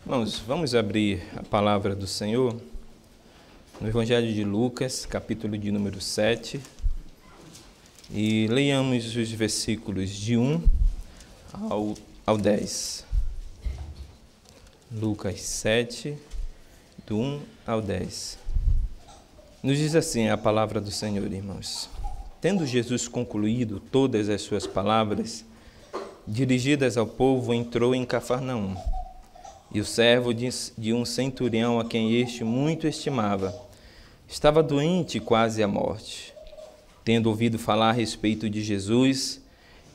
Irmãos, vamos abrir a palavra do Senhor no Evangelho de Lucas, capítulo de número 7, e leiamos os versículos de 1 ao 10. Lucas 7, do 1 ao 10. Nos diz assim a palavra do Senhor, irmãos. Tendo Jesus concluído todas as suas palavras, dirigidas ao povo, entrou em Cafarnaum. E o servo de um centurião, a quem este muito estimava, estava doente quase à morte. Tendo ouvido falar a respeito de Jesus,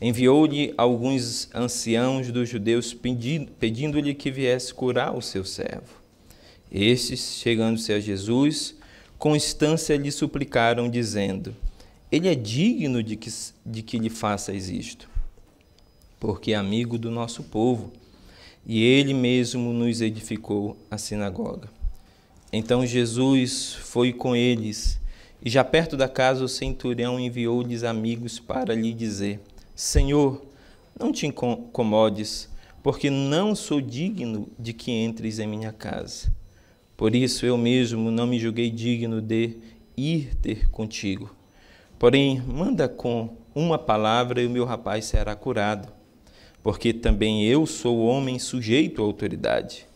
enviou-lhe alguns anciãos dos judeus pedindo-lhe que viesse curar o seu servo. Estes, chegando-se a Jesus, com instância lhe suplicaram, dizendo: Ele é digno de que lhe faças isto, porque é amigo do nosso povo, e ele mesmo nos edificou a sinagoga. Então Jesus foi com eles, e já perto da casa o centurião enviou-lhes amigos para lhe dizer: Senhor, não te incomodes, porque não sou digno de que entres em minha casa. Por isso eu mesmo não me julguei digno de ir ter contigo. Porém, manda com uma palavra e o meu rapaz será curado. Porque também eu sou homem sujeito à autoridade,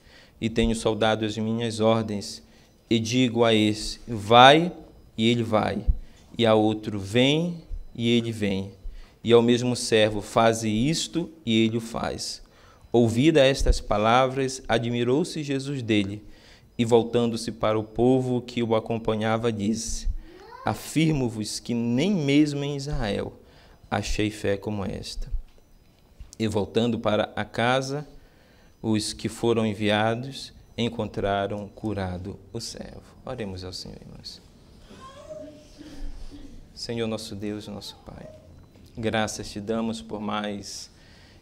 e tenho soldados às minhas ordens, e digo a esse: vai, e ele vai, e a outro: vem, e ele vem, e ao mesmo servo: faze isto, e ele o faz. Ouvida estas palavras, admirou-se Jesus dele, e voltando-se para o povo que o acompanhava, disse: Afirmo-vos que nem mesmo em Israel achei fé como esta. E voltando para a casa, os que foram enviados encontraram curado o servo. Oremos ao Senhor, irmãos. Senhor, nosso Deus, nosso Pai, graças te damos por mais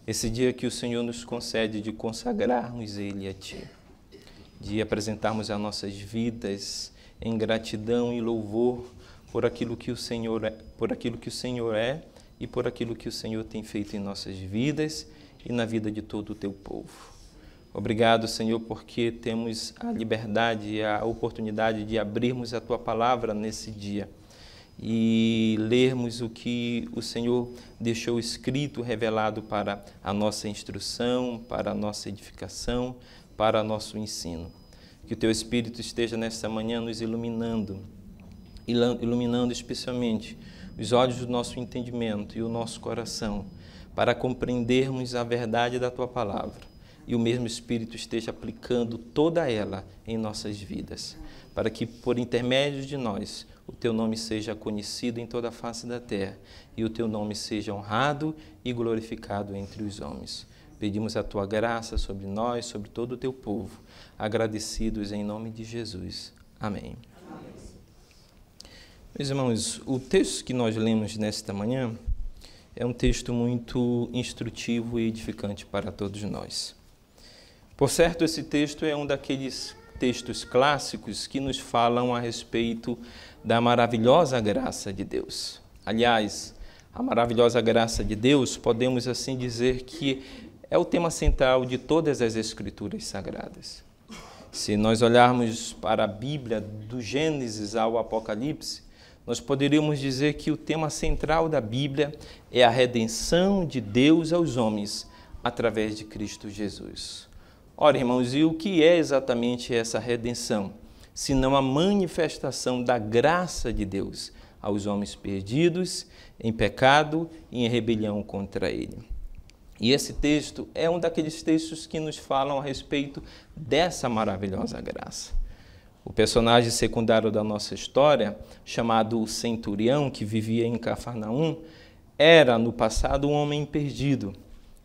esse dia que o Senhor nos concede de consagrarmos Ele a Ti, de apresentarmos as nossas vidas em gratidão e louvor por aquilo que o Senhor é, e por aquilo que o Senhor tem feito em nossas vidas e na vida de todo o Teu povo. Obrigado, Senhor, porque temos a liberdade e a oportunidade de abrirmos a Tua palavra nesse dia e lermos o que o Senhor deixou escrito, revelado para a nossa instrução, para a nossa edificação, para o nosso ensino. Que o Teu Espírito esteja nesta manhã nos iluminando especialmente os olhos do nosso entendimento e o nosso coração, para compreendermos a verdade da Tua palavra, e o mesmo Espírito esteja aplicando toda ela em nossas vidas, para que, por intermédio de nós, o Teu nome seja conhecido em toda a face da terra, e o Teu nome seja honrado e glorificado entre os homens. Pedimos a Tua graça sobre nós, sobre todo o Teu povo, agradecidos em nome de Jesus. Amém. Meus irmãos, o texto que nós lemos nesta manhã é um texto muito instrutivo e edificante para todos nós. Por certo, esse texto é um daqueles textos clássicos que nos falam a respeito da maravilhosa graça de Deus. Aliás, a maravilhosa graça de Deus, podemos assim dizer que é o tema central de todas as Escrituras Sagradas. Se nós olharmos para a Bíblia, do Gênesis ao Apocalipse, nós poderíamos dizer que o tema central da Bíblia é a redenção de Deus aos homens através de Cristo Jesus. Ora, irmãos, e o que é exatamente essa redenção? Senão a manifestação da graça de Deus aos homens perdidos, em pecado e em rebelião contra Ele. E esse texto é um daqueles textos que nos falam a respeito dessa maravilhosa graça. O personagem secundário da nossa história, chamado Centurião, que vivia em Cafarnaum, era no passado um homem perdido,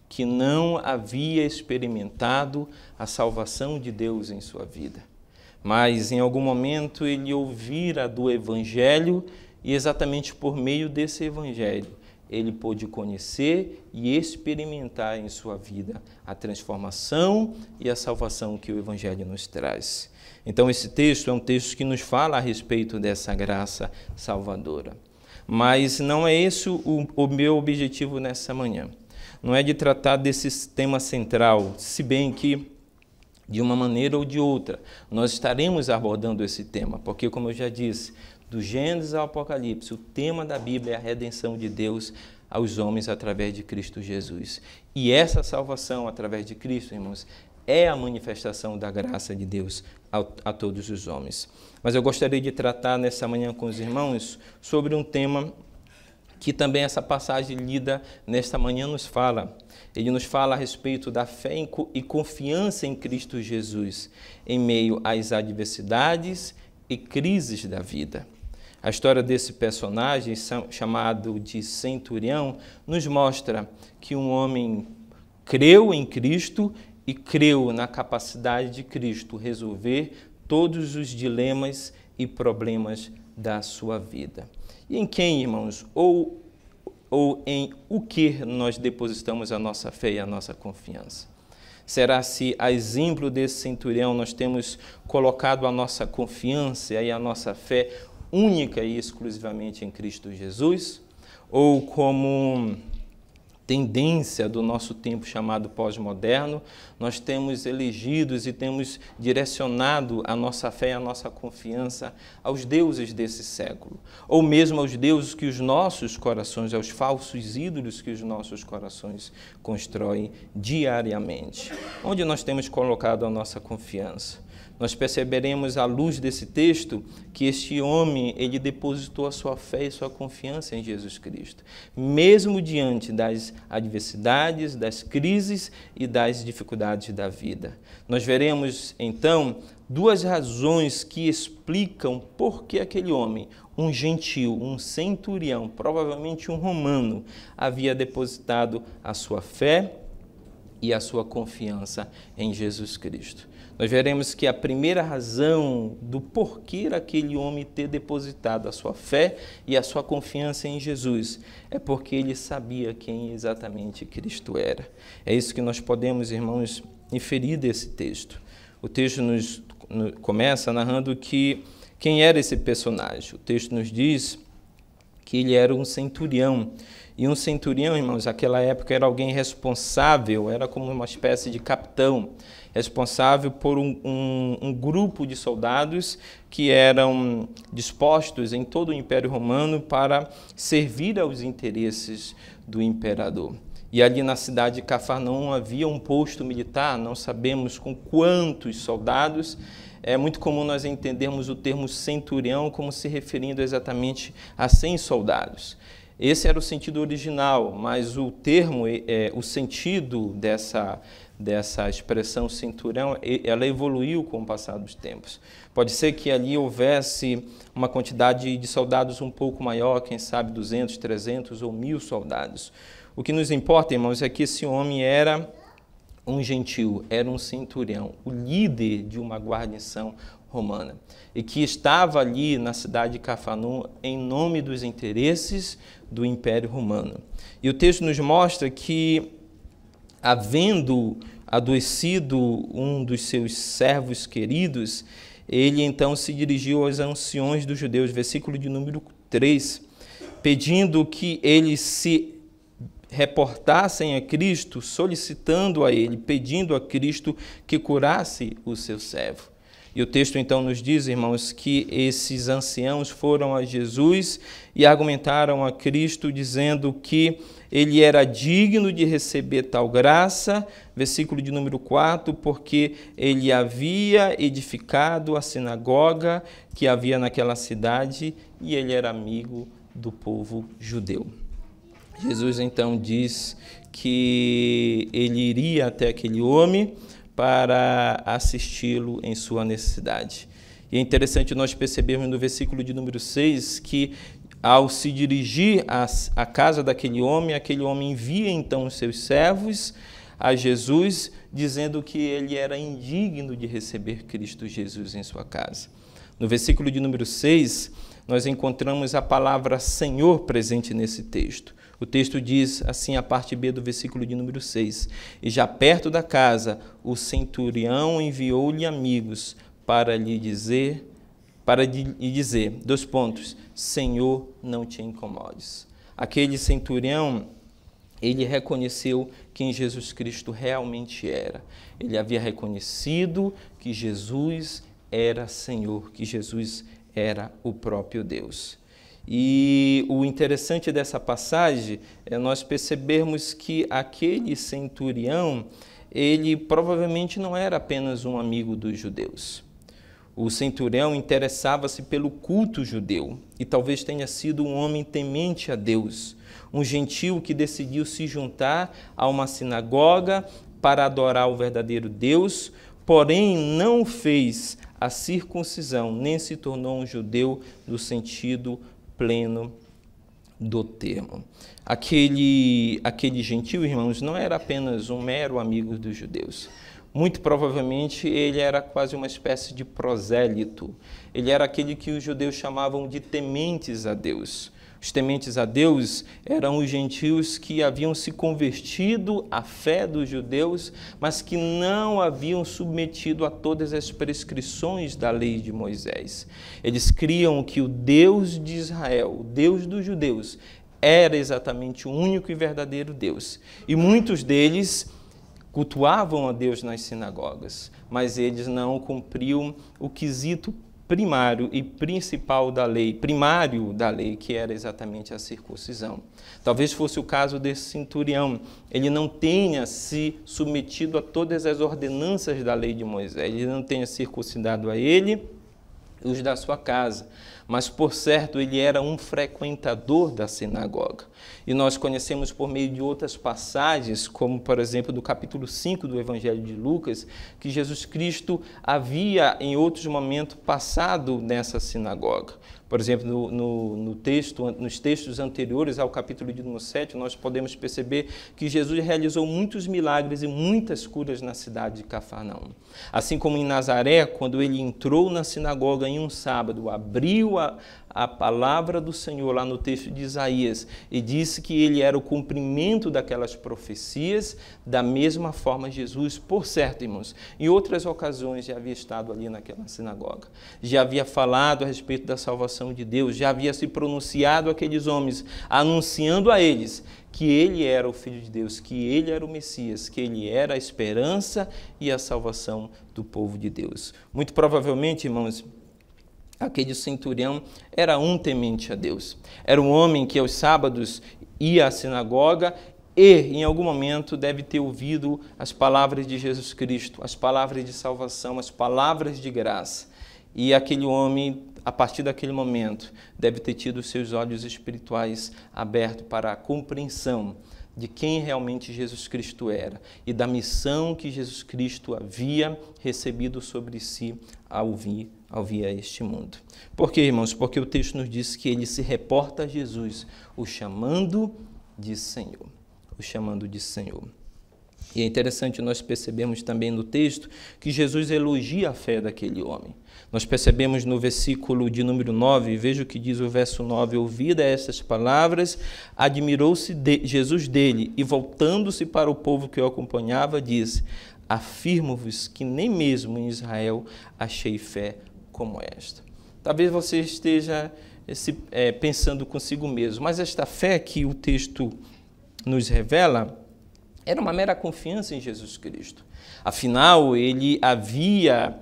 que não havia experimentado a salvação de Deus em sua vida. Mas em algum momento ele ouvira do Evangelho e exatamente por meio desse Evangelho ele pôde conhecer e experimentar em sua vida a transformação e a salvação que o Evangelho nos traz. Então esse texto é um texto que nos fala a respeito dessa graça salvadora. Mas não é esse o meu objetivo nessa manhã. Não é de tratar desse tema central, se bem que de uma maneira ou de outra, nós estaremos abordando esse tema, porque, como eu já disse, do Gênesis ao Apocalipse, o tema da Bíblia é a redenção de Deus aos homens através de Cristo Jesus. E essa salvação através de Cristo, irmãos, é a manifestação da graça de Deus a todos os homens. Mas eu gostaria de tratar nessa manhã com os irmãos sobre um tema que também essa passagem lida nesta manhã nos fala. Ele nos fala a respeito da fé e confiança em Cristo Jesus, em meio às adversidades e crises da vida. A história desse personagem, chamado de Centurião, nos mostra que um homem creu em Cristo e creu na capacidade de Cristo resolver todos os dilemas e problemas da sua vida. E em quem, irmãos, ou em o que nós depositamos a nossa fé e a nossa confiança? Será se, a exemplo desse centurião, nós temos colocado a nossa confiança e a nossa fé única e exclusivamente em Cristo Jesus? Ou como tendência do nosso tempo chamado pós-moderno, nós temos elegidos e temos direcionado a nossa fé e a nossa confiança aos deuses desse século, ou mesmo aos deuses que os nossos corações, aos falsos ídolos que os nossos corações constroem diariamente. Onde nós temos colocado a nossa confiança? Nós perceberemos à luz desse texto que este homem, ele depositou a sua fé e sua confiança em Jesus Cristo, mesmo diante das adversidades, das crises e das dificuldades da vida. Nós veremos, então, duas razões que explicam por que aquele homem, um gentil, um centurião, provavelmente um romano, havia depositado a sua fé e a sua confiança em Jesus Cristo. Nós veremos que a primeira razão do porquê aquele homem ter depositado a sua fé e a sua confiança em Jesus é porque ele sabia quem exatamente Cristo era. É isso que nós podemos, irmãos, inferir desse texto. O texto nos começa narrando quem era esse personagem. O texto nos diz que ele era um centurião. E um centurião, irmãos, naquela época era alguém responsável, era como uma espécie de capitão, responsável por um grupo de soldados que eram dispostos em todo o Império Romano para servir aos interesses do imperador. E ali na cidade de Cafarnaum havia um posto militar, não sabemos com quantos soldados. É muito comum nós entendermos o termo centurião como se referindo exatamente a 100 soldados. Esse era o sentido original, mas o termo, o sentido dessa expressão centurião, ela evoluiu com o passar dos tempos. Pode ser que ali houvesse uma quantidade de soldados um pouco maior, quem sabe 200, 300 ou 1000 soldados. O que nos importa, irmãos, é que esse homem era um gentil, era um centurião, o líder de uma guarnição romana, e que estava ali na cidade de Cafarnaum em nome dos interesses do Império Romano. E o texto nos mostra que, havendo adoecido um dos seus servos queridos, ele então se dirigiu aos anciões dos judeus, versículo de número 3, pedindo que eles se reportassem a Cristo, solicitando a ele, pedindo a Cristo que curasse o seu servo. E o texto então nos diz, irmãos, que esses anciãos foram a Jesus e argumentaram a Cristo, dizendo que ele era digno de receber tal graça, versículo de número 4, porque ele havia edificado a sinagoga que havia naquela cidade e ele era amigo do povo judeu. Jesus então diz que ele iria até aquele homem para assisti-lo em sua necessidade. E é interessante nós percebermos no versículo de número 6 que, ao se dirigir à casa daquele homem envia então os seus servos a Jesus, dizendo que ele era indigno de receber Cristo Jesus em sua casa. No versículo de número 6, nós encontramos a palavra Senhor presente nesse texto. O texto diz assim, a parte B do versículo de número 6, e já perto da casa, o centurião enviou-lhe amigos para lhe dizer, Senhor, não te incomodes. Aquele centurião ele reconheceu quem Jesus Cristo realmente era. Ele havia reconhecido que Jesus era Senhor, que Jesus era o próprio Deus. E o interessante dessa passagem é nós percebermos que aquele centurião, ele provavelmente não era apenas um amigo dos judeus. O centurião interessava-se pelo culto judeu e talvez tenha sido um homem temente a Deus, um gentio que decidiu se juntar a uma sinagoga para adorar o verdadeiro Deus, porém não fez a circuncisão, nem se tornou um judeu no sentido pleno do termo. Aquele gentio, irmãos, não era apenas um mero amigo dos judeus. Muito provavelmente ele era quase uma espécie de prosélito. Ele era aquele que os judeus chamavam de tementes a Deus. Os tementes a Deus eram os gentios que haviam se convertido à fé dos judeus, mas que não haviam submetido a todas as prescrições da lei de Moisés. Eles criam que o Deus de Israel, o Deus dos judeus, era exatamente o único e verdadeiro Deus. E muitos deles cultuavam a Deus nas sinagogas, mas eles não cumpriam o quesito primário e principal da lei, primário da lei, que era exatamente a circuncisão. Talvez fosse o caso desse centurião. Ele não tenha se submetido a todas as ordenanças da lei de Moisés, ele não tenha circuncidado a ele e os da sua casa, mas, por certo, ele era um frequentador da sinagoga. E nós conhecemos por meio de outras passagens, como, por exemplo, do capítulo 5 do Evangelho de Lucas, que Jesus Cristo havia, em outros momentos, passado nessa sinagoga. Por exemplo, nos textos anteriores ao capítulo de número 7, nós podemos perceber que Jesus realizou muitos milagres e muitas curas na cidade de Cafarnaum. Assim como em Nazaré, quando ele entrou na sinagoga em um sábado, abriu a palavra do Senhor lá no texto de Isaías e disse que ele era o cumprimento daquelas profecias, da mesma forma Jesus, por certo, irmãos, em outras ocasiões já havia estado ali naquela sinagoga, já havia falado a respeito da salvação de Deus, já havia se pronunciado àqueles homens, anunciando a eles que ele era o Filho de Deus, que ele era o Messias, que ele era a esperança e a salvação do povo de Deus. Muito provavelmente, irmãos, aquele centurião era um temente a Deus. Era um homem que aos sábados ia à sinagoga e, em algum momento, deve ter ouvido as palavras de Jesus Cristo, as palavras de salvação, as palavras de graça. E aquele homem, a partir daquele momento, deve ter tido seus olhos espirituais abertos para a compreensão de quem realmente Jesus Cristo era e da missão que Jesus Cristo havia recebido sobre si ao vir a este mundo. Por quê, irmãos? Porque o texto nos diz que ele se reporta a Jesus, o chamando de Senhor. O chamando de Senhor. E é interessante nós percebemos também no texto que Jesus elogia a fé daquele homem. Nós percebemos no versículo de número 9, veja o que diz o verso 9, ouvida essas palavras, admirou-se Jesus dele e, voltando-se para o povo que o acompanhava, disse: afirmo-vos que nem mesmo em Israel achei fé como esta. Talvez você esteja pensando consigo mesmo, mas esta fé que o texto nos revela era uma mera confiança em Jesus Cristo. Afinal, ele havia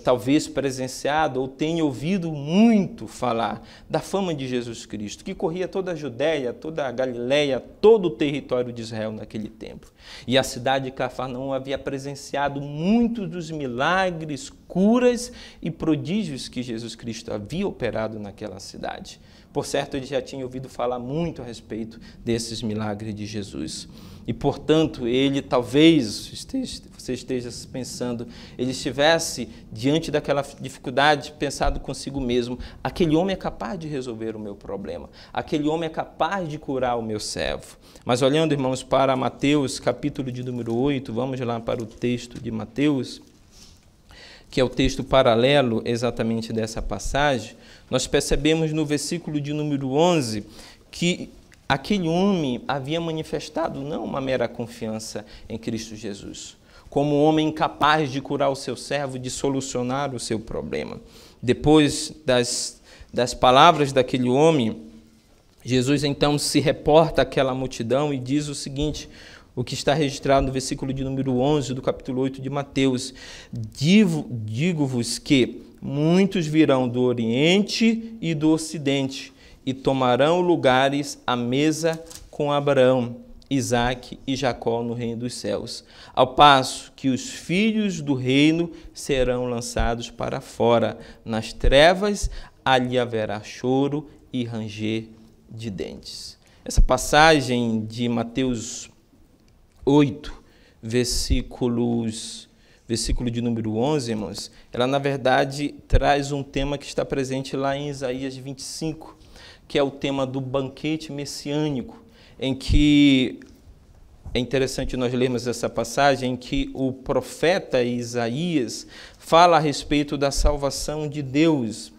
talvez presenciado ou tenha ouvido muito falar da fama de Jesus Cristo, que corria toda a Judéia, toda a Galileia, todo o território de Israel naquele tempo. E a cidade de Cafarnaum havia presenciado muitos dos milagres, curas e prodígios que Jesus Cristo havia operado naquela cidade. Por certo, ele já tinha ouvido falar muito a respeito desses milagres de Jesus. E, portanto, ele talvez, você esteja pensando, ele estivesse diante daquela dificuldade, pensado consigo mesmo, aquele homem é capaz de resolver o meu problema, aquele homem é capaz de curar o meu servo. Mas olhando, irmãos, para Mateus, capítulo de número 8, vamos lá para o texto de Mateus, que é o texto paralelo exatamente dessa passagem, nós percebemos no versículo de número 11 que aquele homem havia manifestado não uma mera confiança em Cristo Jesus, como um homem incapaz de curar o seu servo, de solucionar o seu problema. Depois das palavras daquele homem, Jesus então se reporta àquela multidão e diz o seguinte, o que está registrado no versículo de número 11 do capítulo 8 de Mateus: digo-vos que muitos virão do Oriente e do Ocidente e tomarão lugares à mesa com Abraão, Isaque e Jacó no reino dos céus, ao passo que os filhos do reino serão lançados para fora, nas trevas ali haverá choro e ranger de dentes. Essa passagem de Mateus 8, versículo de número 11, irmãos, ela na verdade traz um tema que está presente lá em Isaías 25, que é o tema do banquete messiânico, em que é interessante nós lermos essa passagem em que o profeta Isaías fala a respeito da salvação de Deus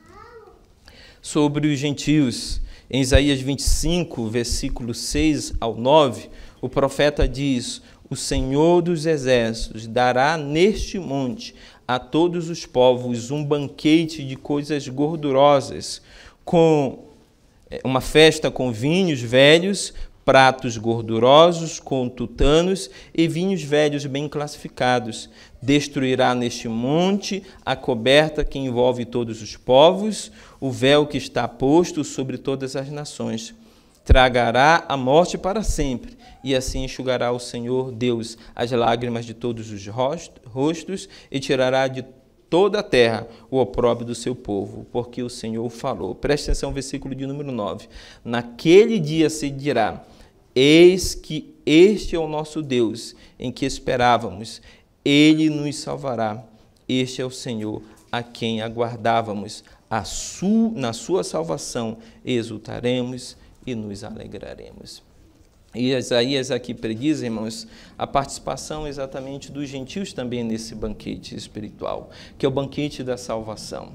sobre os gentios. Em Isaías 25, versículo 6 ao 9, o profeta diz: o Senhor dos exércitos dará neste monte a todos os povos um banquete de coisas gordurosas, com uma festa com vinhos velhos, pratos gordurosos com tutanos e vinhos velhos bem classificados. Destruirá neste monte a coberta que envolve todos os povos, o véu que está posto sobre todas as nações. Tragará a morte para sempre, e assim enxugará o Senhor Deus as lágrimas de todos os rostos e tirará de toda a terra o opróbrio do seu povo, porque o Senhor falou. Preste atenção, versículo de número 9. Naquele dia se dirá: eis que este é o nosso Deus, em que esperávamos, ele nos salvará. Este é o Senhor, a quem aguardávamos. Na sua salvação exultaremos e nos alegraremos. E Isaías aqui prediz, irmãos, a participação exatamente dos gentios também nesse banquete espiritual, que é o banquete da salvação.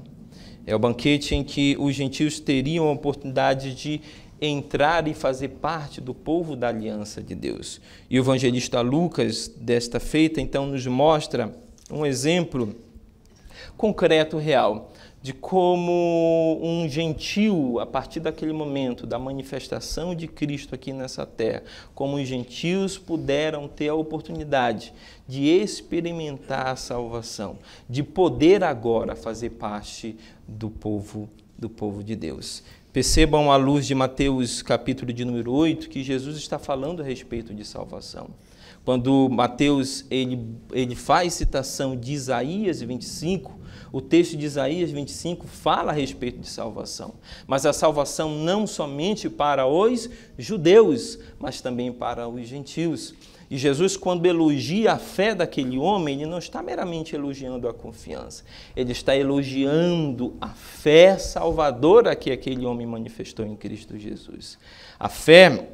É o banquete em que os gentios teriam a oportunidade de entrar e fazer parte do povo da aliança de Deus. E o evangelista Lucas, desta feita, então, nos mostra um exemplo concreto, real, de como um gentio, a partir daquele momento da manifestação de Cristo aqui nessa terra, como os gentios puderam ter a oportunidade de experimentar a salvação, de poder agora fazer parte do povo de Deus. Percebam à luz de Mateus capítulo de número 8 que Jesus está falando a respeito de salvação. Quando Mateus ele faz citação de Isaías 25, o texto de Isaías 25 fala a respeito de salvação, mas a salvação não somente para os judeus, mas também para os gentios. E Jesus, quando elogia a fé daquele homem, ele não está meramente elogiando a confiança, ele está elogiando a fé salvadora que aquele homem manifestou em Cristo Jesus. A fé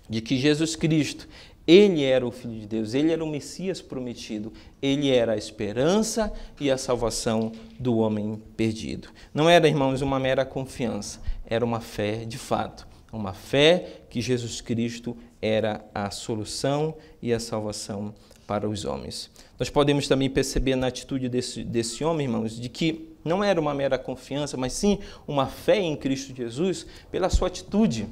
de que Jesus Cristo, ele era o Filho de Deus, ele era o Messias prometido, ele era a esperança e a salvação do homem perdido. Não era, irmãos, uma mera confiança, era uma fé de fato, uma fé que Jesus Cristo era a solução e a salvação para os homens. Nós podemos também perceber na atitude desse homem, irmãos, de que não era uma mera confiança, mas sim uma fé em Cristo Jesus pela sua atitude.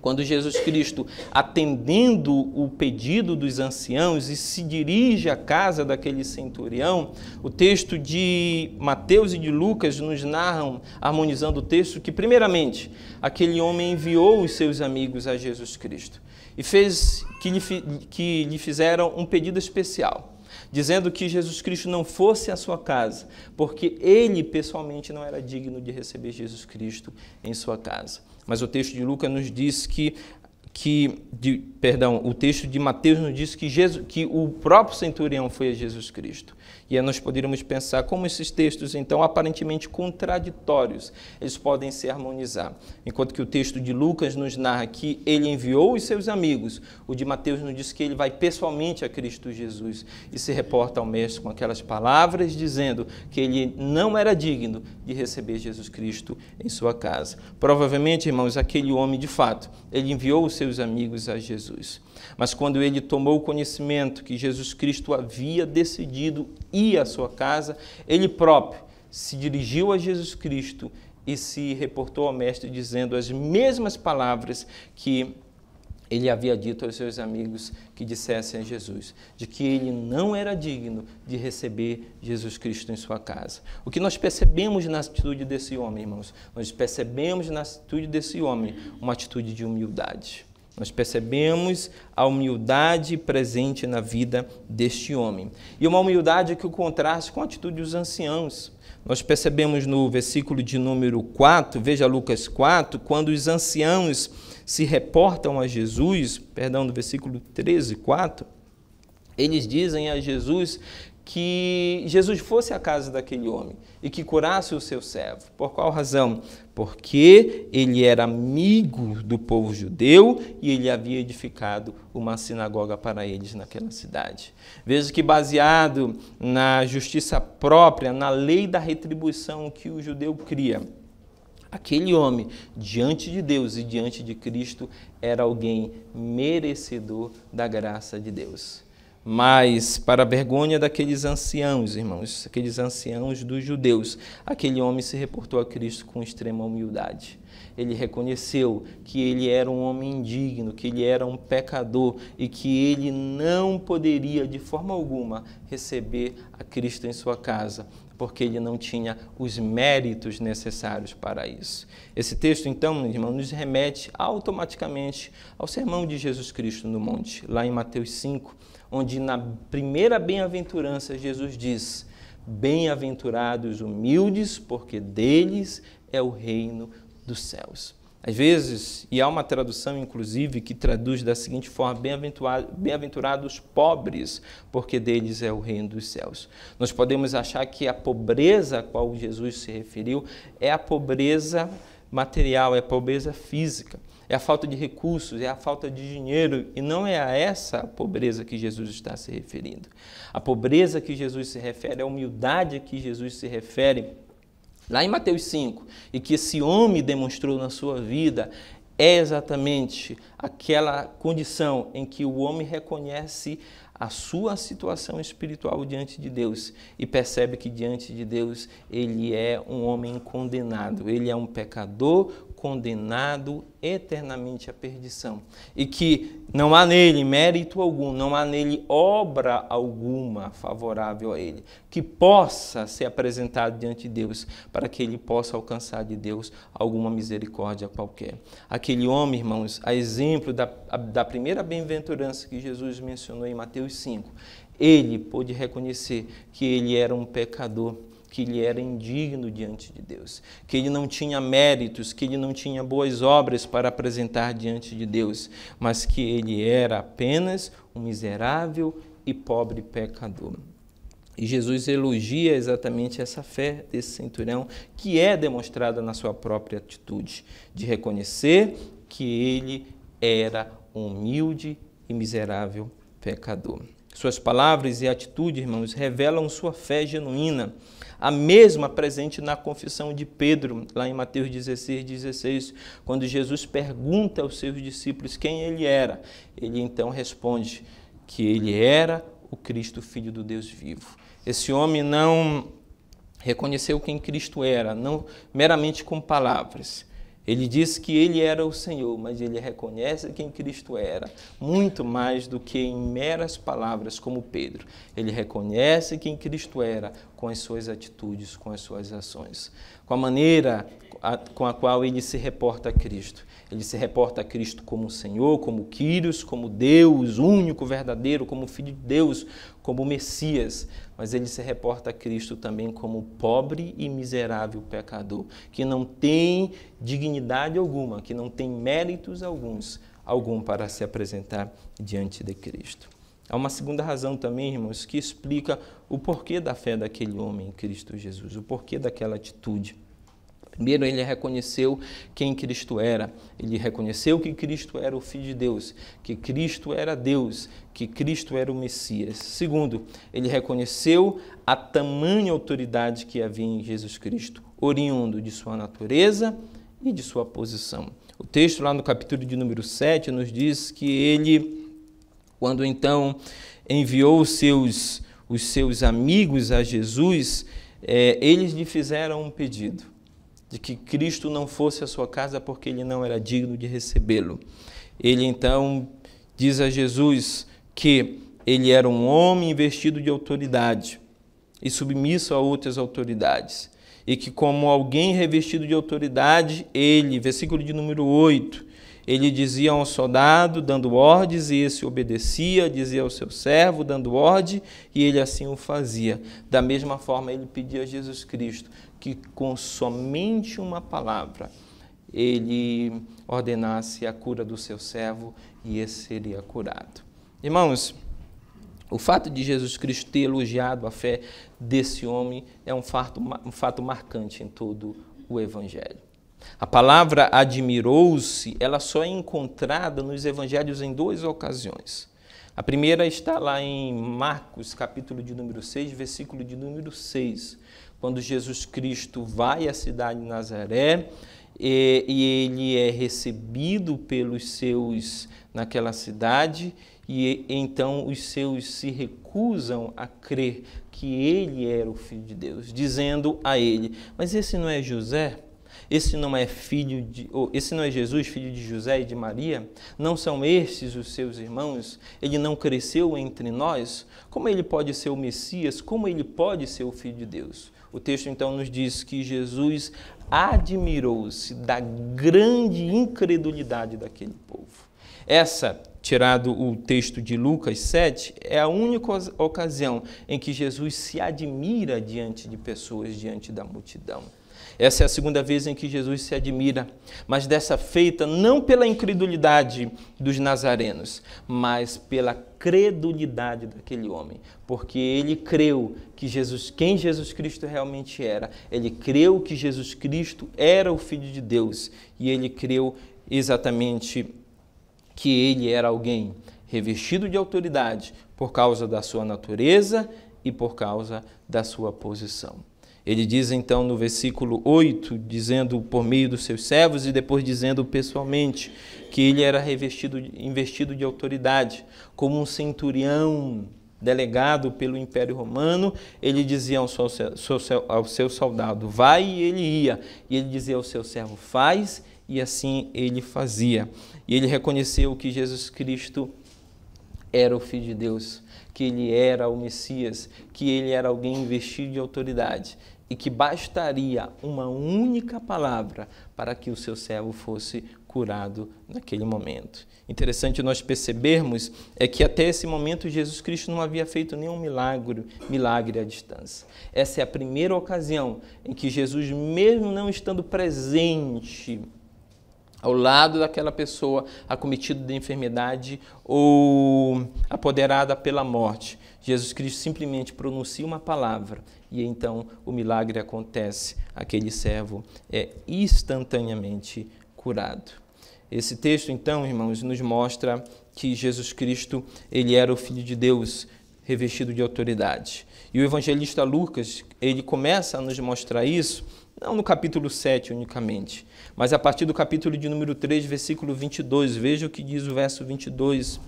Quando Jesus Cristo, atendendo o pedido dos anciãos e se dirige à casa daquele centurião, o texto de Mateus e de Lucas nos narram, harmonizando o texto, que primeiramente aquele homem enviou os seus amigos a Jesus Cristo e fez que lhe fizeram um pedido especial, dizendo que Jesus Cristo não fosse à sua casa, porque ele pessoalmente não era digno de receber Jesus Cristo em sua casa. Mas o texto de Lucas nos diz o texto de Mateus nos diz que o próprio centurião foi a Jesus Cristo. E aí nós poderíamos pensar como esses textos, então, aparentemente contraditórios, eles podem se harmonizar. Enquanto que o texto de Lucas nos narra que ele enviou os seus amigos, o de Mateus nos diz que ele vai pessoalmente a Cristo Jesus e se reporta ao Mestre com aquelas palavras, dizendo que ele não era digno de receber Jesus Cristo em sua casa. Provavelmente, irmãos, aquele homem, de fato, ele enviou os seus amigos a Jesus. Mas quando ele tomou conhecimento que Jesus Cristo havia decidido ir à sua casa, ele próprio se dirigiu a Jesus Cristo e se reportou ao mestre dizendo as mesmas palavras que ele havia dito aos seus amigos que dissessem a Jesus, de que ele não era digno de receber Jesus Cristo em sua casa. O que nós percebemos na atitude desse homem, irmãos? Nós percebemos na atitude desse homem uma atitude de humildade. Nós percebemos a humildade presente na vida deste homem. E uma humildade que o contrasta com a atitude dos anciãos. Nós percebemos no versículo de número 4, veja Lucas 4, quando os anciãos se reportam a Jesus, no versículo 13, 4, eles dizem a Jesus que Jesus fosse à casa daquele homem e que curasse o seu servo. Por qual razão? Porque ele era amigo do povo judeu e ele havia edificado uma sinagoga para eles naquela cidade. Veja que baseado na justiça própria, na lei da retribuição que o judeu cria, aquele homem, diante de Deus e diante de Cristo, era alguém merecedor da graça de Deus. Mas, para a vergonha daqueles anciãos, irmãos, aqueles anciãos dos judeus, aquele homem se reportou a Cristo com extrema humildade. Ele reconheceu que ele era um homem indigno, que ele era um pecador e que ele não poderia, de forma alguma, receber a Cristo em sua casa, porque ele não tinha os méritos necessários para isso. Esse texto, então, irmão, nos remete automaticamente ao sermão de Jesus Cristo no monte, lá em Mateus 5, onde na primeira bem-aventurança Jesus diz: bem-aventurados humildes, porque deles é o reino dos céus. Às vezes, e há uma tradução, inclusive, que traduz da seguinte forma: bem-aventurados pobres, porque deles é o reino dos céus. Nós podemos achar que a pobreza a qual Jesus se referiu é a pobreza material, é a pobreza física, é a falta de recursos, é a falta de dinheiro, e não é a essa pobreza que Jesus está se referindo. A pobreza que Jesus se refere, a humildade que Jesus se refere, lá em Mateus 5, e que esse homem demonstrou na sua vida, é exatamente aquela condição em que o homem reconhece a sua situação espiritual diante de Deus e percebe que diante de Deus ele é um homem condenado, ele é um pecador condenado eternamente à perdição e que não há nele mérito algum, não há nele obra alguma favorável a ele, que possa ser apresentado diante de Deus para que ele possa alcançar de Deus alguma misericórdia qualquer. Aquele homem, irmãos, a exemplo da primeira bem-aventurança que Jesus mencionou em Mateus 5, ele pôde reconhecer que ele era um pecador, que ele era indigno diante de Deus, que ele não tinha méritos, que ele não tinha boas obras para apresentar diante de Deus, mas que ele era apenas um miserável e pobre pecador. E Jesus elogia exatamente essa fé desse centurião, que é demonstrada na sua própria atitude, de reconhecer que ele era um humilde e miserável pecador. Suas palavras e atitude, irmãos, revelam sua fé genuína, a mesma presente na confissão de Pedro, lá em Mateus 16, quando Jesus pergunta aos seus discípulos quem ele era. Ele então responde que ele era o Cristo, Filho do Deus vivo. Esse homem não reconheceu quem Cristo era, não meramente com palavras. Ele disse que ele era o Senhor, mas ele reconhece quem Cristo era, muito mais do que em meras palavras, como Pedro. Ele reconhece quem Cristo era com as suas atitudes, com as suas ações, com a maneira com a qual ele se reporta a Cristo. Ele se reporta a Cristo como Senhor, como Kyrios, como Deus único, verdadeiro, como Filho de Deus, como Messias. Mas ele se reporta a Cristo também como pobre e miserável pecador, que não tem dignidade alguma, que não tem méritos algum para se apresentar diante de Cristo. Há uma segunda razão também, irmãos, que explica o porquê da fé daquele homem em Cristo Jesus, o porquê daquela atitude. Primeiro, ele reconheceu quem Cristo era. Ele reconheceu que Cristo era o Filho de Deus, que Cristo era Deus, que Cristo era o Messias. Segundo, ele reconheceu a tamanha autoridade que havia em Jesus Cristo, oriundo de sua natureza e de sua posição. O texto lá no capítulo de número 7 nos diz que ele, quando então enviou os seus amigos a Jesus, eles lhe fizeram um pedido. de que Cristo não fosse à sua casa porque ele não era digno de recebê-lo. Ele então diz a Jesus que ele era um homem investido de autoridade e submisso a outras autoridades. E que como alguém revestido de autoridade, ele, versículo de número 8, ele dizia a um soldado, dando ordens, e esse obedecia, dizia ao seu servo, dando ordem, e ele assim o fazia. Da mesma forma, ele pedia a Jesus Cristo que com somente uma palavra, ele ordenasse a cura do seu servo, e esse seria curado. Irmãos, o fato de Jesus Cristo ter elogiado a fé desse homem é um fato marcante em todo o Evangelho. A palavra admirou-se, ela só é encontrada nos Evangelhos em 2 ocasiões. A primeira está lá em Marcos, capítulo de número 6, versículo de número 6, quando Jesus Cristo vai à cidade de Nazaré e ele é recebido pelos seus naquela cidade, e então os seus se recusam a crer que ele era o Filho de Deus, dizendo a ele: mas esse não é José? Esse não é Jesus, filho de José e de Maria? Não são estes os seus irmãos? Ele não cresceu entre nós? Como ele pode ser o Messias? Como ele pode ser o Filho de Deus? O texto então nos diz que Jesus admirou-se da grande incredulidade daquele povo. Essa, tirado o texto de Lucas 7, é a única ocasião em que Jesus se admira diante de pessoas, diante da multidão. Essa é a segunda vez em que Jesus se admira, mas dessa feita não pela incredulidade dos nazarenos, mas pela credulidade daquele homem, porque ele creu que quem Jesus Cristo realmente era. Ele creu que Jesus Cristo era o Filho de Deus, e ele creu exatamente que ele era alguém revestido de autoridade por causa da sua natureza e por causa da sua posição. Ele diz então no versículo 8, dizendo por meio dos seus servos e depois dizendo pessoalmente, que ele era investido de autoridade, como um centurião delegado pelo Império Romano. Ele dizia ao seu soldado: vai, e ele ia. E ele dizia ao seu servo: faz, e assim ele fazia. E ele reconheceu que Jesus Cristo era o Filho de Deus, que ele era o Messias, que ele era alguém investido de autoridade e que bastaria uma única palavra para que o seu servo fosse curado naquele momento. Interessante nós percebermos é que até esse momento Jesus Cristo não havia feito nenhum milagre à distância. Essa é a primeira ocasião em que Jesus, mesmo não estando presente ao lado daquela pessoa acometida de enfermidade ou apoderada pela morte, Jesus Cristo simplesmente pronuncia uma palavra e então o milagre acontece. Aquele servo é instantaneamente curado. Esse texto, então, irmãos, nos mostra que Jesus Cristo, ele era o Filho de Deus, revestido de autoridade. E o evangelista Lucas, ele começa a nos mostrar isso, não no capítulo 7 unicamente, mas a partir do capítulo de número 3, versículo 22. Veja o que diz o verso 22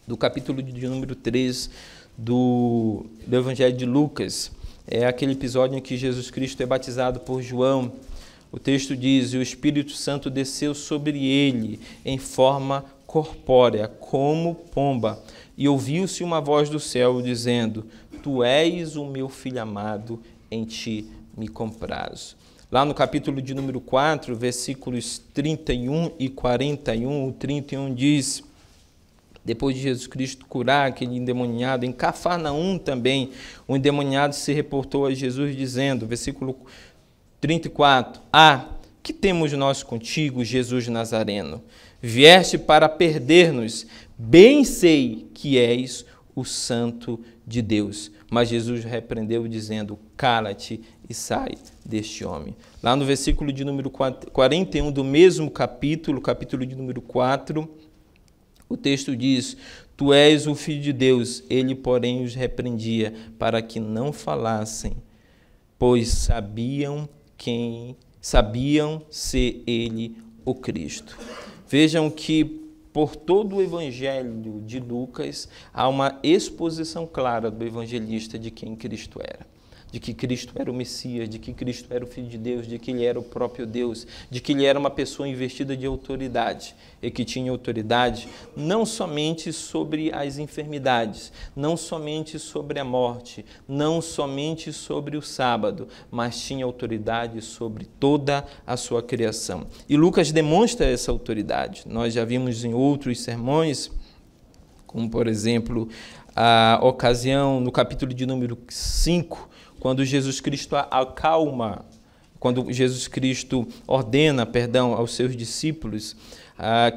do capítulo de número 3 do Evangelho de Lucas. É aquele episódio em que Jesus Cristo é batizado por João. O texto diz: e o Espírito Santo desceu sobre ele em forma corpórea, como pomba, e ouviu-se uma voz do céu dizendo: tu és o meu filho amado, em ti me comprazo. Lá no capítulo de número 4, versículos 31 e 41, o 31 diz: depois de Jesus Cristo curar aquele endemoniado, em Cafarnaum também, o endemoniado se reportou a Jesus dizendo, versículo 34, que temos nós contigo, Jesus Nazareno? Vieste para perder-nos, bem sei que és o Santo de Deus. Mas Jesus repreendeu dizendo: cala-te e sai deste homem. Lá no versículo de número 41 do mesmo capítulo de número 4, o texto diz: tu és o Filho de Deus. Ele, porém, os repreendia para que não falassem, pois sabiam ser ele o Cristo. Vejam que por todo o evangelho de Lucas há uma exposição clara do evangelista de quem Cristo era. de que Cristo era o Messias, de que Cristo era o Filho de Deus, de que Ele era o próprio Deus, de que Ele era uma pessoa investida de autoridade e que tinha autoridade não somente sobre as enfermidades, não somente sobre a morte, não somente sobre o sábado, mas tinha autoridade sobre toda a sua criação. E Lucas demonstra essa autoridade. Nós já vimos em outros sermões, como por exemplo, a ocasião no capítulo de número 5, quando Jesus Cristo acalma, quando Jesus Cristo ordena, aos seus discípulos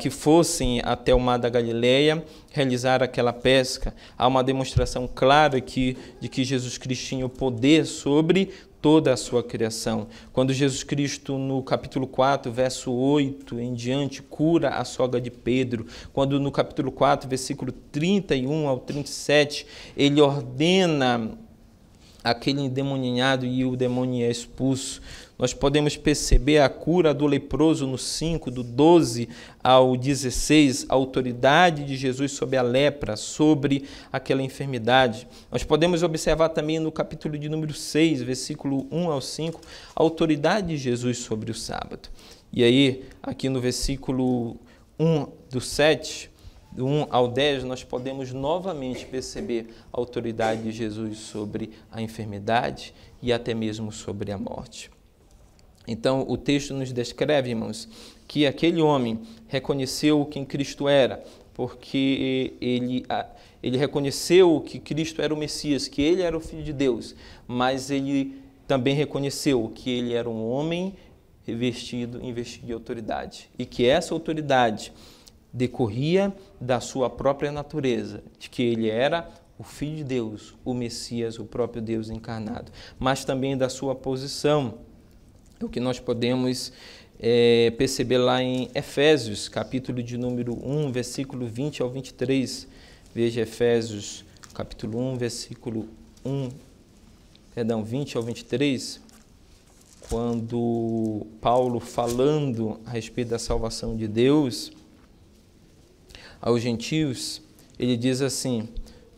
que fossem até o mar da Galileia realizar aquela pesca. Há uma demonstração clara aqui de que Jesus Cristo tinha o poder sobre toda a sua criação. Quando Jesus Cristo, no capítulo 4, verso 8 em diante, cura a sogra de Pedro, quando no capítulo 4, versículo 31 ao 37, ele ordena aquele endemoniado e o demônio é expulso. Nós podemos perceber a cura do leproso no 5, do 12 ao 16, a autoridade de Jesus sobre a lepra, sobre aquela enfermidade. Nós podemos observar também no capítulo de número 6, versículo 1 ao 5, a autoridade de Jesus sobre o sábado. E aí, aqui no versículo 1 do 7, do 1 ao 10, nós podemos novamente perceber a autoridade de Jesus sobre a enfermidade e até mesmo sobre a morte. Então, o texto nos descreve, irmãos, que aquele homem reconheceu quem Cristo era, porque ele reconheceu que Cristo era o Messias, que ele era o Filho de Deus, mas ele também reconheceu que ele era um homem investido de autoridade e que essa autoridade decorria da sua própria natureza, de que ele era o Filho de Deus, o Messias, o próprio Deus encarnado, mas também da sua posição. É o que nós podemos perceber lá em Efésios, capítulo de número 1, versículo 20 ao 23. Veja Efésios, capítulo 1, versículo 20 ao 23, quando Paulo, falando a respeito da salvação de Deus aos gentios, ele diz assim,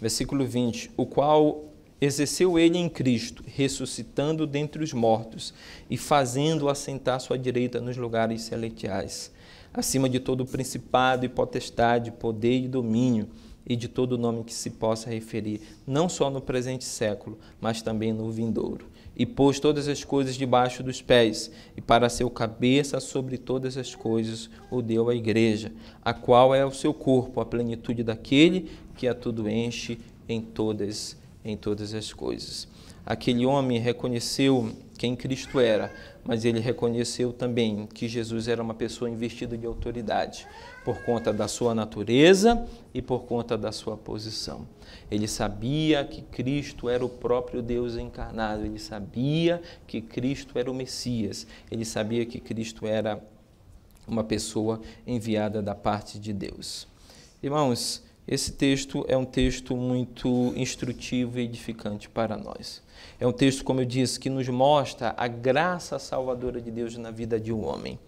versículo 20, o qual exerceu ele em Cristo, ressuscitando dentre os mortos e fazendo-o assentar à sua direita nos lugares celestiais, acima de todo principado e potestade, poder e domínio, e de todo nome que se possa referir, não só no presente século, mas também no vindouro. E pôs todas as coisas debaixo dos pés, e para ser o cabeça sobre todas as coisas, o deu à igreja, a qual é o seu corpo, a plenitude daquele que a tudo enche em todas as coisas. Aquele homem reconheceu quem Cristo era, mas ele reconheceu também que Jesus era uma pessoa investida de autoridade, por conta da sua natureza e por conta da sua posição. Ele sabia que Cristo era o próprio Deus encarnado, ele sabia que Cristo era o Messias, ele sabia que Cristo era uma pessoa enviada da parte de Deus. Irmãos, esse texto é um texto muito instrutivo e edificante para nós. É um texto, como eu disse, que nos mostra a graça salvadora de Deus na vida de um homem.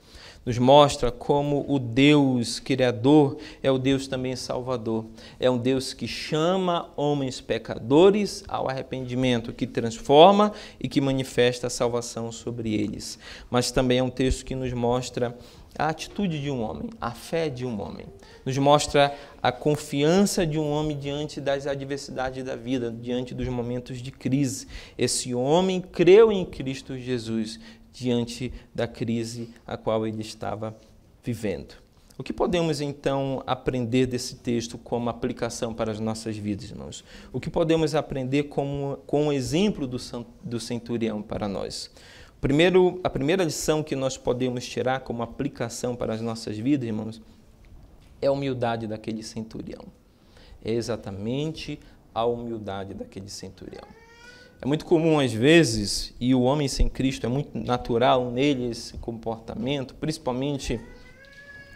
Nos mostra como o Deus Criador é o Deus também Salvador. É um Deus que chama homens pecadores ao arrependimento, que transforma e que manifesta a salvação sobre eles. Mas também é um texto que nos mostra a atitude de um homem, a fé de um homem. Nos mostra a confiança de um homem diante das adversidades da vida, diante dos momentos de crise. Esse homem creu em Cristo Jesus diante da crise a qual ele estava vivendo. O que podemos, então, aprender desse texto como aplicação para as nossas vidas, irmãos? O que podemos aprender com o exemplo do centurião para nós? A primeira lição que nós podemos tirar como aplicação para as nossas vidas, irmãos, é a humildade daquele centurião. É exatamente a humildade daquele centurião. É muito comum, às vezes, e o homem sem Cristo é muito natural nele esse comportamento, principalmente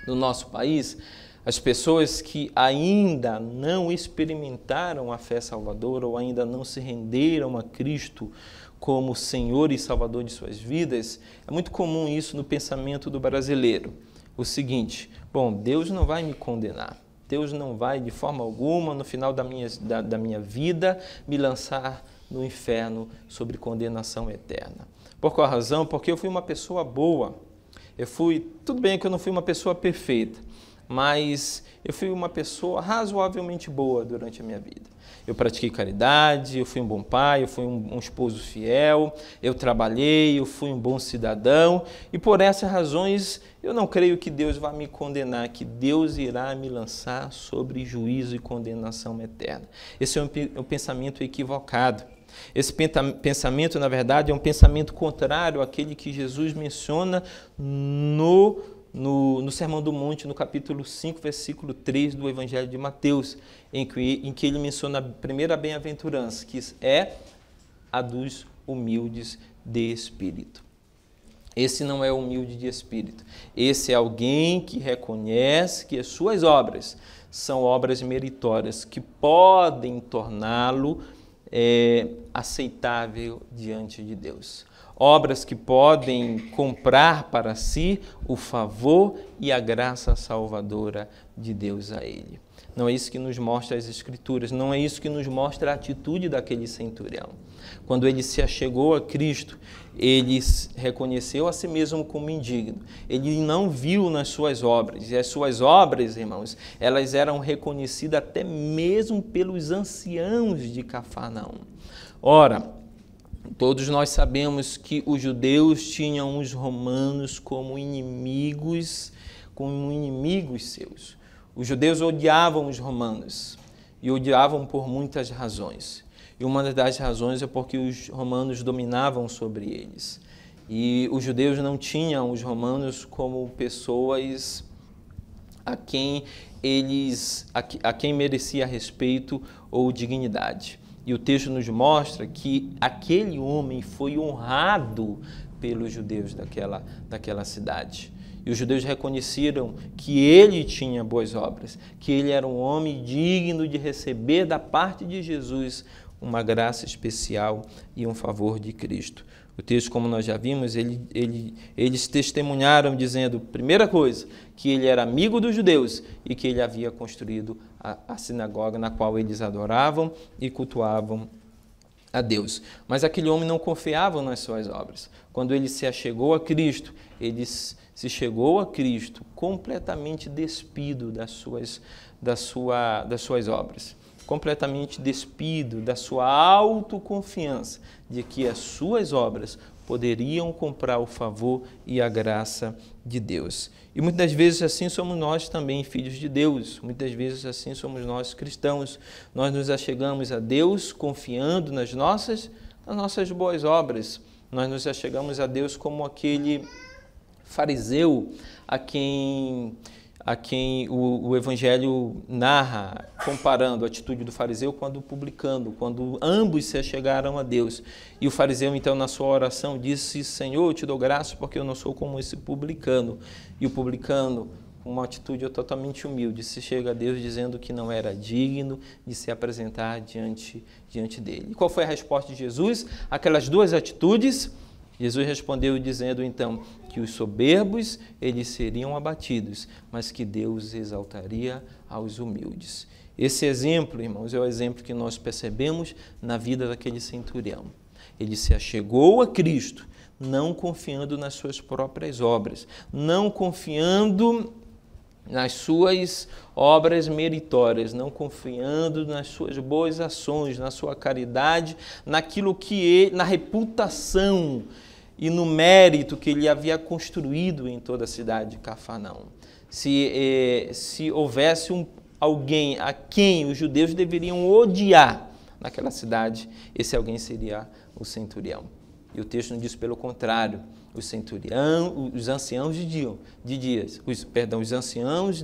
no nosso país, as pessoas que ainda não experimentaram a fé salvadora ou ainda não se renderam a Cristo como Senhor e Salvador de suas vidas, é muito comum isso no pensamento do brasileiro. O seguinte, bom, Deus não vai me condenar, Deus não vai de forma alguma no final da minha vida me lançar no inferno sobre condenação eterna. Por qual razão? Porque eu fui uma pessoa boa. Tudo bem que eu não fui uma pessoa perfeita, mas eu fui uma pessoa razoavelmente boa durante a minha vida. Eu pratiquei caridade, eu fui um bom pai, eu fui um esposo fiel, eu trabalhei, eu fui um bom cidadão, e por essas razões eu não creio que Deus vai me condenar, que Deus irá me lançar sobre juízo e condenação eterna. Esse é um pensamento equivocado. Esse pensamento, na verdade, é um pensamento contrário àquele que Jesus menciona no Sermão do Monte, no capítulo 5, versículo 3 do Evangelho de Mateus, em que ele menciona a primeira bem-aventurança, que é a dos humildes de espírito. Esse não é humilde de espírito. Esse é alguém que reconhece que as suas obras são obras meritórias, que podem torná-lo aceitável diante de Deus. Obras que podem comprar para si o favor e a graça salvadora de Deus a ele. Não é isso que nos mostra as Escrituras, não é isso que nos mostra a atitude daquele centurião. Quando ele se achegou a Cristo, ele reconheceu a si mesmo como indigno. Ele não viu nas suas obras, e as suas obras, irmãos, elas eram reconhecidas até mesmo pelos anciãos de Cafarnaum. Ora, todos nós sabemos que os judeus tinham os romanos como inimigos seus. Os judeus odiavam os romanos e odiavam por muitas razões. E uma das razões é porque os romanos dominavam sobre eles. E os judeus não tinham os romanos como pessoas a quem merecia respeito ou dignidade. E o texto nos mostra que aquele homem foi honrado pelos judeus daquela cidade. E os judeus reconheceram que ele tinha boas obras, que ele era um homem digno de receber da parte de Jesus uma graça especial e um favor de Cristo. O texto, como nós já vimos, eles testemunharam dizendo, primeira coisa, que ele era amigo dos judeus e que ele havia construído a sinagoga na qual eles adoravam e cultuavam a Deus. Mas aquele homem não confiava nas suas obras. Quando ele se achegou a Cristo, ele se chegou a Cristo completamente despido das suas obras, completamente despido da sua autoconfiança de que as suas obras poderiam comprar o favor e a graça de Deus. E muitas vezes assim somos nós também, filhos de Deus. Muitas vezes assim somos nós, cristãos. Nós nos achegamos a Deus confiando nas nossas boas obras. Nós nos achegamos a Deus como aquele fariseu a quem o Evangelho narra, comparando a atitude do fariseu com a do publicano, quando ambos se achegaram a Deus. E o fariseu, então, na sua oração, disse, Senhor, eu te dou graça porque eu não sou como esse publicano. E o publicano, com uma atitude totalmente humilde, se chega a Deus dizendo que não era digno de se apresentar diante dele. E qual foi a resposta de Jesus? Aquelas duas atitudes, Jesus respondeu dizendo, então, que os soberbos, eles seriam abatidos, mas que Deus exaltaria aos humildes. Esse exemplo, irmãos, é o exemplo que nós percebemos na vida daquele centurião. Ele se achegou a Cristo, não confiando nas suas próprias obras, não confiando nas suas obras meritórias, não confiando nas suas boas ações, na sua caridade, na reputação e no mérito que ele havia construído em toda a cidade de Cafarnaum. Se houvesse alguém a quem os judeus deveriam odiar naquela cidade, esse alguém seria o centurião. E o texto nos diz pelo contrário, os anciãos os anciãos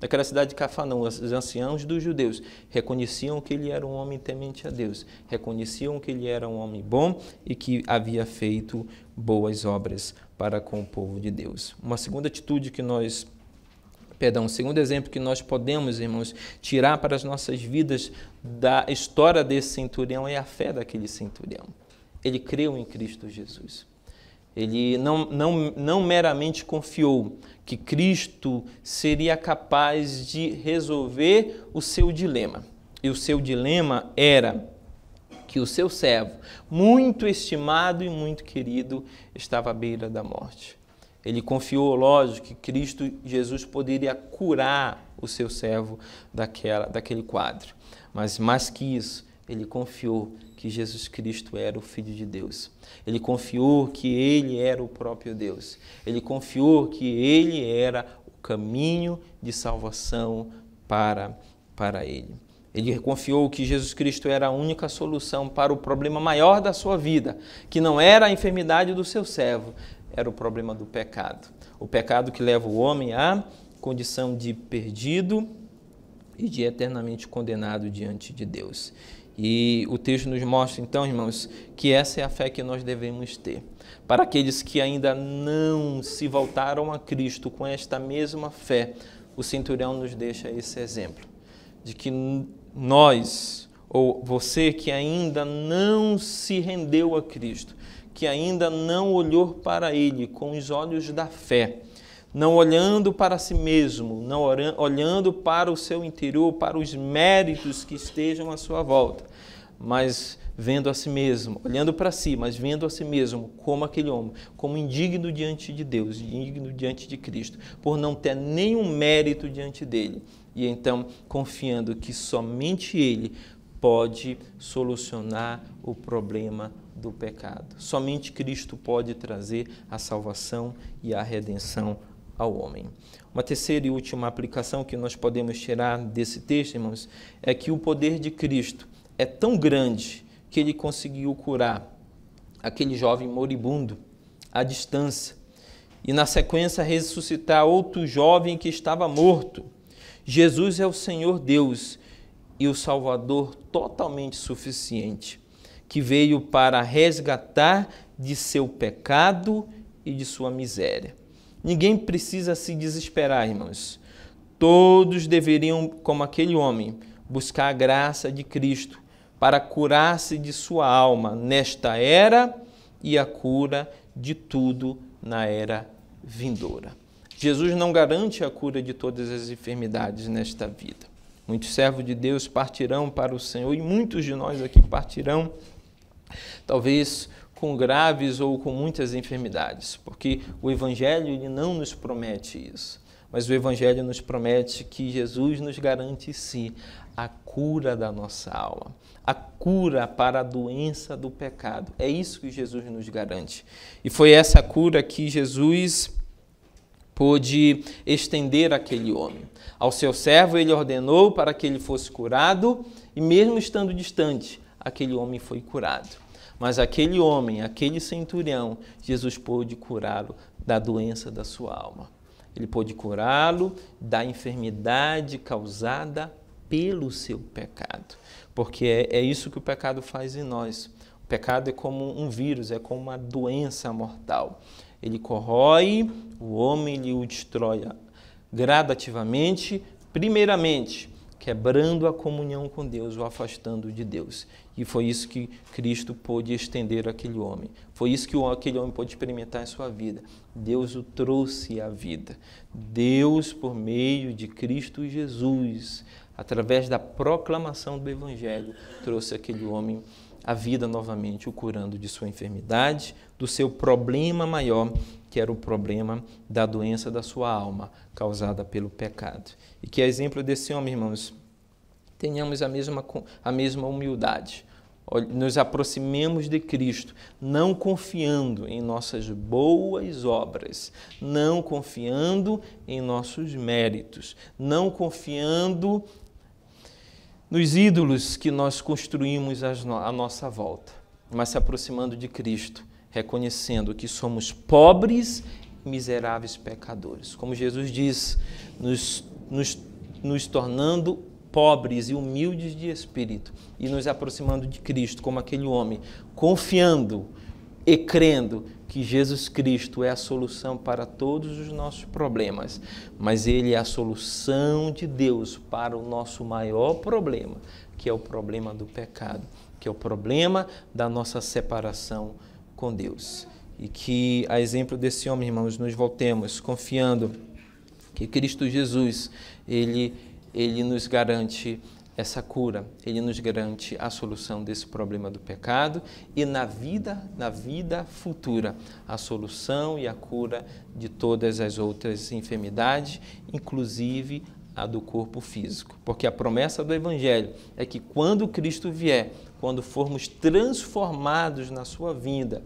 daquela cidade de Cafarnaum, os anciãos dos judeus, reconheciam que ele era um homem temente a Deus, reconheciam que ele era um homem bom e que havia feito boas obras para com o povo de Deus. Um segundo exemplo que nós podemos, irmãos, tirar para as nossas vidas da história desse centurião é a fé daquele centurião. Ele creu em Cristo Jesus. Ele não meramente confiou que Cristo seria capaz de resolver o seu dilema. E o seu dilema era que o seu servo, muito estimado e muito querido, estava à beira da morte. Ele confiou, lógico, que Cristo Jesus poderia curar o seu servo daquele quadro. Mas mais que isso, ele confiou que Jesus Cristo era o Filho de Deus. Ele confiou que ele era o próprio Deus. Ele confiou que ele era o caminho de salvação para ele. Ele confiou que Jesus Cristo era a única solução para o problema maior da sua vida, que não era a enfermidade do seu servo, era o problema do pecado. O pecado que leva o homem à condição de perdido e de eternamente condenado diante de Deus. E o texto nos mostra, então, irmãos, que essa é a fé que nós devemos ter. Para aqueles que ainda não se voltaram a Cristo com esta mesma fé, o centurião nos deixa esse exemplo, de que nós, ou você que ainda não se rendeu a Cristo, que ainda não olhou para Ele com os olhos da fé, não olhando para si mesmo, não olhando para o seu interior, para os méritos que estejam à sua volta, mas vendo a si mesmo, olhando para si, mas vendo a si mesmo como aquele homem, como indigno diante de Deus, indigno diante de Cristo, por não ter nenhum mérito diante dele. E então confiando que somente Ele pode solucionar o problema do pecado. Somente Cristo pode trazer a salvação e a redenção ao homem. Uma terceira e última aplicação que nós podemos tirar desse texto, irmãos, é que o poder de Cristo é tão grande que Ele conseguiu curar aquele jovem moribundo à distância e, na sequência, ressuscitar outro jovem que estava morto. Jesus é o Senhor Deus e o Salvador totalmente suficiente, que veio para resgatar de seu pecado e de sua miséria. Ninguém precisa se desesperar, irmãos. Todos deveriam, como aquele homem, buscar a graça de Cristo para curar-se de sua alma nesta era e a cura de tudo na era vindoura. Jesus não garante a cura de todas as enfermidades nesta vida. Muitos servos de Deus partirão para o Senhor e muitos de nós aqui partirão, talvez com graves ou com muitas enfermidades, porque o Evangelho ele não nos promete isso. Mas o Evangelho nos promete que Jesus nos garante, sim, a cura da nossa alma, a cura para a doença do pecado. É isso que Jesus nos garante. E foi essa cura que Jesus pôde estender àquele homem. Ao seu servo ele ordenou para que ele fosse curado e mesmo estando distante, aquele homem foi curado. Mas aquele homem, aquele centurião, Jesus pôde curá-lo da doença da sua alma. Ele pôde curá-lo da enfermidade causada pelo seu pecado. Porque é isso que o pecado faz em nós. O pecado é como um vírus, é como uma doença mortal. Ele corrói o homem, ele o destrói gradativamente, primeiramente, quebrando a comunhão com Deus, o afastando de Deus. E foi isso que Cristo pôde estender àquele homem. Foi isso que aquele homem pôde experimentar em sua vida. Deus o trouxe à vida. Deus, por meio de Cristo Jesus, através da proclamação do Evangelho, trouxe aquele homem à vida novamente, o curando de sua enfermidade, do seu problema maior, que era o problema da doença da sua alma, causada pelo pecado. E que, a exemplo desse homem, irmãos, tenhamos a mesma humildade. Nos aproximemos de Cristo, não confiando em nossas boas obras, não confiando em nossos méritos, não confiando nos ídolos que nós construímos à nossa volta, mas se aproximando de Cristo, reconhecendo que somos pobres e miseráveis pecadores. Como Jesus diz, nos tornando pobres e humildes de espírito e nos aproximando de Cristo, como aquele homem, confiando e crendo que Jesus Cristo é a solução para todos os nossos problemas, mas Ele é a solução de Deus para o nosso maior problema, que é o problema do pecado, que é o problema da nossa separação com Deus. E que, a exemplo desse homem, irmãos, nos voltemos confiando que Cristo Jesus, Ele nos garante essa cura, Ele nos garante a solução desse problema do pecado e na vida futura, a solução e a cura de todas as outras enfermidades, inclusive a do corpo físico. Porque a promessa do Evangelho é que quando Cristo vier, quando formos transformados na sua vinda,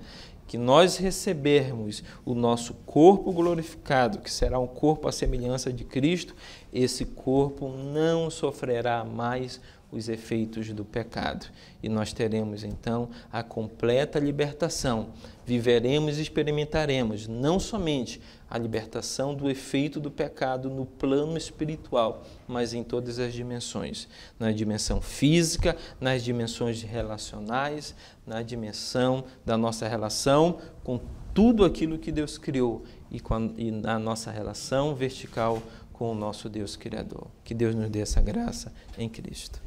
que nós recebermos o nosso corpo glorificado, que será um corpo à semelhança de Cristo, esse corpo não sofrerá mais os efeitos do pecado. E nós teremos, então, a completa libertação. Viveremos e experimentaremos não somente a libertação do efeito do pecado no plano espiritual, mas em todas as dimensões. Na dimensão física, nas dimensões relacionais, na dimensão da nossa relação com tudo aquilo que Deus criou e na nossa relação vertical com o nosso Deus Criador. Que Deus nos dê essa graça em Cristo.